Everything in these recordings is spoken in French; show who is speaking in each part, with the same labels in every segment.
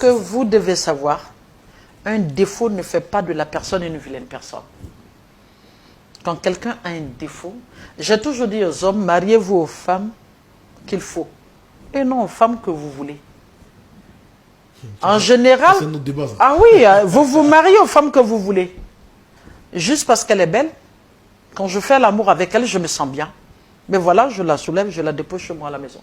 Speaker 1: que vous devez savoir, un défaut ne fait pas de la personne une vilaine personne. Quand quelqu'un a un défaut, j'ai toujours dit aux hommes, mariez-vous aux femmes qu'il faut, et non aux femmes que vous voulez. En général,
Speaker 2: c'est notre débat, ça.
Speaker 1: Ah oui, vous vous mariez aux femmes que vous voulez. Juste parce qu'elle est belle, quand je fais l'amour avec elle, je me sens bien. Mais voilà, je la soulève, je la dépose chez moi à la maison.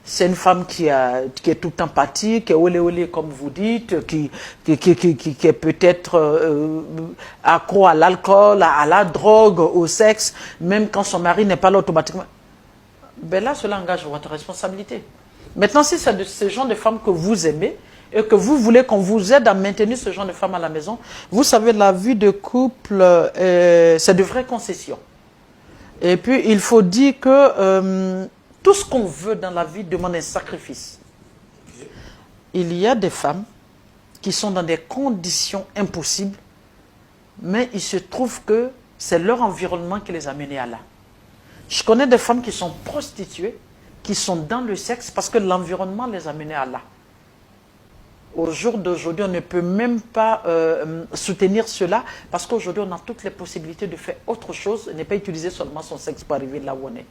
Speaker 1: C'est une femme qui est tout empathique, qui est olé olé comme vous dites, qui est peut-être accro à l'alcool, à la drogue, au sexe, même quand son mari n'est pas là automatiquement. Ben là, cela engage votre responsabilité. Maintenant, si c'est ce genre de femmes que vous aimez et que vous voulez qu'on vous aide à maintenir ce genre de femmes à la maison, vous savez, la vie de couple, c'est de vraies concessions. Et puis, il faut dire que tout ce qu'on veut dans la vie demande un sacrifice. Il y a des femmes qui sont dans des conditions impossibles, mais il se trouve que c'est leur environnement qui les a menées à là. Je connais des femmes qui sont prostituées, qui sont dans le sexe parce que l'environnement les a menées à là. Au jour d'aujourd'hui, on ne peut même pas soutenir cela parce qu'aujourd'hui, on a toutes les possibilités de faire autre chose et ne pas utiliser seulement son sexe pour arriver là où on est.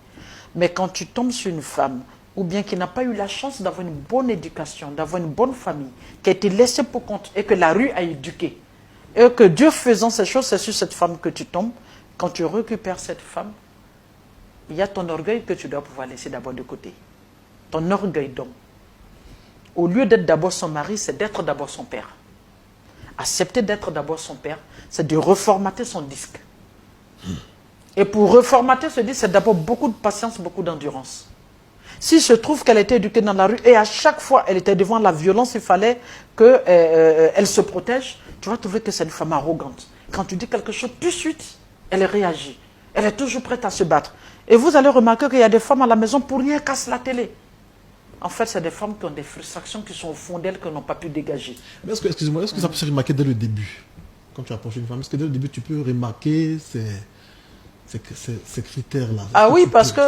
Speaker 1: Mais quand tu tombes sur une femme ou bien qui n'a pas eu la chance d'avoir une bonne éducation, d'avoir une bonne famille, qui a été laissée pour compte et que la rue a éduqué, et que Dieu faisant ces choses, c'est sur cette femme que tu tombes, quand tu récupères cette femme, il y a ton orgueil que tu dois pouvoir laisser d'abord de côté. Ton orgueil d'homme. Au lieu d'être d'abord son mari, c'est d'être d'abord son père. Accepter d'être d'abord son père, c'est de reformater son disque. Et pour reformater ce disque, c'est d'abord beaucoup de patience, beaucoup d'endurance. S'il se trouve qu'elle était éduquée dans la rue et à chaque fois elle était devant la violence, il fallait qu'elle se protège, tu vas trouver que c'est une femme arrogante. Quand tu dis quelque chose, tout de suite, elle réagit. Elle est toujours prête à se battre. Et vous allez remarquer qu'il y a des femmes à la maison pour rien cassent la télé. En fait, c'est des femmes qui ont des frustrations qui sont au fond d'elles qu'elles n'ont pas pu dégager.
Speaker 2: Mais excusez-moi, est-ce que ça peut se remarquer dès le début? Quand tu approches une femme, est-ce que dès le début tu peux remarquer ces critères-là?
Speaker 1: Ah oui, parce que